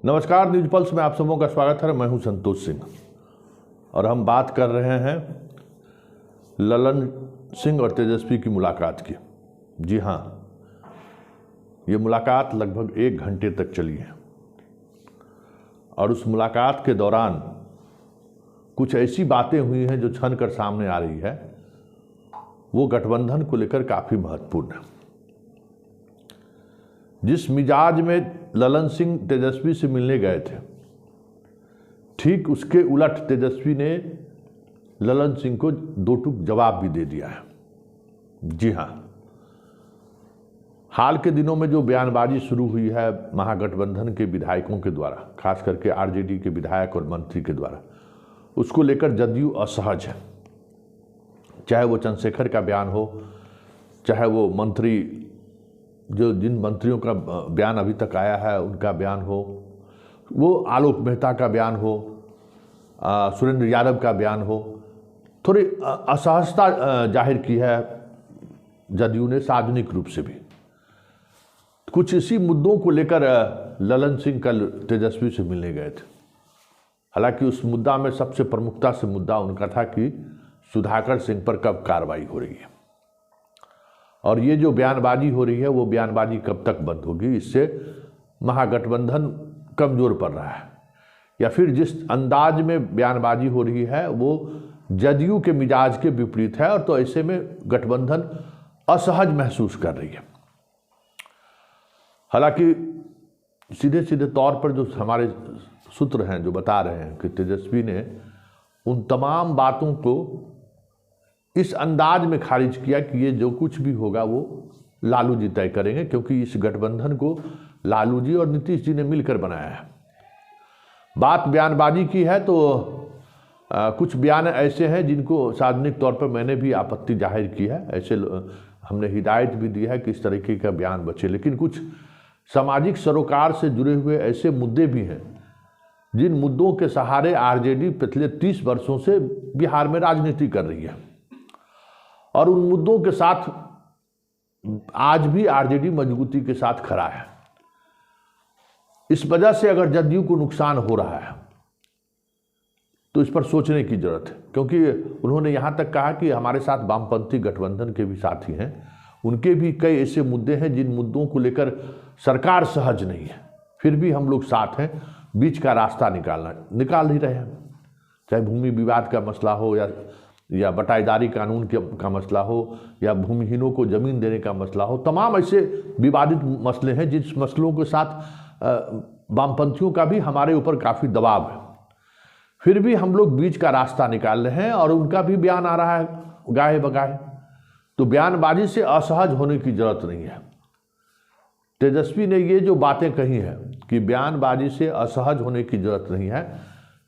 नमस्कार, news pulse में आप सबों का स्वागत है। मैं हूं संतोष सिंह और हम बात कर रहे हैं ललन सिंह और तेजस्वी की मुलाकात की। जी हां, ये मुलाकात लगभग 1 घंटे तक चली है और उस मुलाकात के दौरान कुछ ऐसी बातें हुई हैं जो छन कर सामने आ रही है। वो गठबंधन को लेकर काफ़ी महत्वपूर्ण है। जिस मिजाज में ललन सिंह तेजस्वी से मिलने गए थे, ठीक उसके उलट तेजस्वी ने ललन सिंह को 2 टूक जवाब भी दे दिया है। जी हां, हाल के दिनों में जो बयानबाजी शुरू हुई है महागठबंधन के विधायकों के द्वारा, खास करके आरजेडी के विधायक और मंत्री के द्वारा, उसको लेकर जदयू असहज है। चाहे वो चंद्रशेखर का बयान हो, चाहे वो मंत्री जो जिन मंत्रियों का बयान अभी तक आया है उनका बयान हो, वो आलोक मेहता का बयान हो, सुरेंद्र यादव का बयान हो, थोड़ी असहजता जाहिर की है जदयू ने सार्वजनिक रूप से भी। कुछ इसी मुद्दों को लेकर ललन सिंह कल तेजस्वी से मिलने गए थे। हालांकि उस मुद्दा में सबसे प्रमुखता से मुद्दा उनका था कि सुधाकर सिंह पर कब कार्रवाई हो रही है और ये जो बयानबाजी हो रही है वो बयानबाजी कब तक बंद होगी। इससे महागठबंधन कमज़ोर पड़ रहा है, या फिर जिस अंदाज में बयानबाजी हो रही है वो जदयू के मिजाज के विपरीत है, और तो ऐसे में गठबंधन असहज महसूस कर रही है। हालांकि सीधे सीधे तौर पर जो हमारे सूत्र हैं जो बता रहे हैं कि तेजस्वी ने उन तमाम बातों को इस अंदाज में खारिज किया कि ये जो कुछ भी होगा वो लालू जी तय करेंगे, क्योंकि इस गठबंधन को लालू जी और नीतीश जी ने मिलकर बनाया है। बात बयानबाजी की है तो कुछ बयान ऐसे हैं जिनको सार्वजनिक तौर पर मैंने भी आपत्ति जाहिर की है। ऐसे हमने हिदायत भी दी है कि इस तरीके का बयान बचे, लेकिन कुछ सामाजिक सरोकार से जुड़े हुए ऐसे मुद्दे भी हैं जिन मुद्दों के सहारे आरजेडी पिछले 30 वर्षों से बिहार में राजनीति कर रही है, और उन मुद्दों के साथ आज भी आरजेडी मजबूती के साथ खड़ा है। इस वजह से अगर जदयू को नुकसान हो रहा है तो इस पर सोचने की जरूरत है, क्योंकि उन्होंने यहाँ तक कहा कि हमारे साथ वामपंथी गठबंधन के भी साथी हैं, उनके भी कई ऐसे मुद्दे हैं जिन मुद्दों को लेकर सरकार सहज नहीं है, फिर भी हम लोग साथ हैं, बीच का रास्ता निकाल ही रहे हैं। चाहे भूमि विवाद का मसला हो या बटाईदारी कानून का मसला हो या भूमिहीनों को ज़मीन देने का मसला हो, तमाम ऐसे विवादित मसले हैं जिस मसलों के साथ वामपंथियों का भी हमारे ऊपर काफ़ी दबाव है। फिर भी हम लोग बीच का रास्ता निकाल रहे हैं और उनका भी बयान आ रहा है गाहे बगाहे। तो बयानबाजी से असहज होने की जरूरत नहीं है। तेजस्वी ने ये जो बातें कही हैं कि बयानबाजी से असहज होने की जरूरत नहीं है,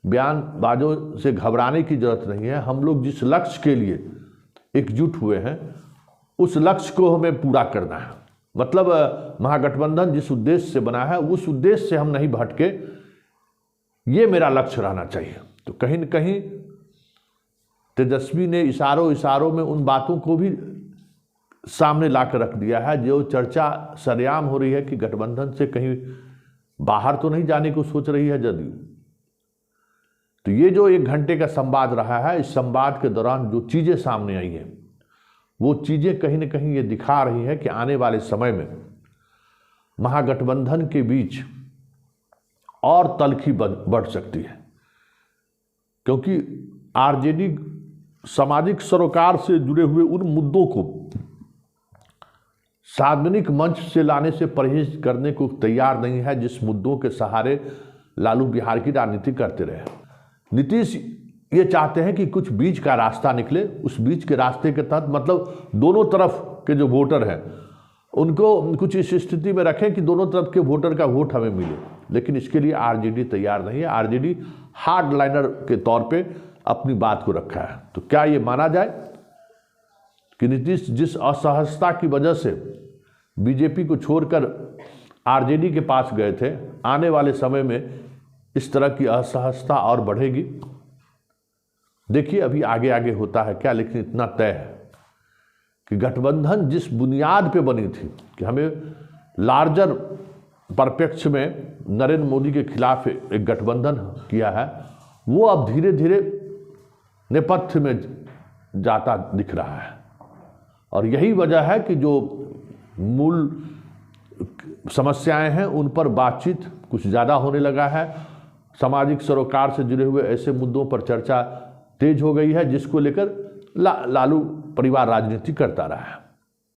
बयानबाजों से घबराने की जरूरत नहीं है। हम लोग जिस लक्ष्य के लिए एकजुट हुए हैं उस लक्ष्य को हमें पूरा करना है। मतलब महागठबंधन जिस उद्देश्य से बना है उस उद्देश्य से हम नहीं भटके, ये मेरा लक्ष्य रहना चाहिए। तो कहीं न कहीं तेजस्वी ने इशारों में उन बातों को भी सामने ला कर रख दिया है जो चर्चा सरेआम हो रही है कि गठबंधन से कहीं बाहर तो नहीं जाने को सोच रही है जदयू। तो ये जो 1 घंटे का संवाद रहा है, इस संवाद के दौरान जो चीज़ें सामने आई हैं वो चीज़ें कहीं न कहीं ये दिखा रही है कि आने वाले समय में महागठबंधन के बीच और तल्खी बढ़ सकती है, क्योंकि आरजेडी सामाजिक सरोकार से जुड़े हुए उन मुद्दों को सार्वजनिक मंच से लाने से परहेज करने को तैयार नहीं है जिस मुद्दों के सहारे लालू बिहार की राजनीति करते रहे। नीतीश ये चाहते हैं कि कुछ बीच का रास्ता निकले, उस बीच के रास्ते के तहत मतलब दोनों तरफ के जो वोटर हैं उनको कुछ इस स्थिति में रखें कि दोनों तरफ के वोटर का वोट हमें मिले, लेकिन इसके लिए आरजेडी तैयार नहीं है। आरजेडी हार्ड लाइनर के तौर पे अपनी बात को रखा है। तो क्या ये माना जाए कि नीतीश जिस असहजता की वजह से बीजेपी को छोड़कर आरजेडी के पास गए थे, आने वाले समय में इस तरह की असहजता और बढ़ेगी? देखिए अभी आगे आगे होता है क्या, लेकिन इतना तय है कि गठबंधन जिस बुनियाद पे बनी थी कि हमें लार्जर परिप्रेक्ष्य में नरेंद्र मोदी के खिलाफ एक गठबंधन किया है, वो अब धीरे धीरे नेपथ्य में जाता दिख रहा है। और यही वजह है कि जो मूल समस्याएं हैं उन पर बातचीत कुछ ज़्यादा होने लगा है। सामाजिक सरोकार से जुड़े हुए ऐसे मुद्दों पर चर्चा तेज हो गई है जिसको लेकर लालू परिवार राजनीति करता रहा है।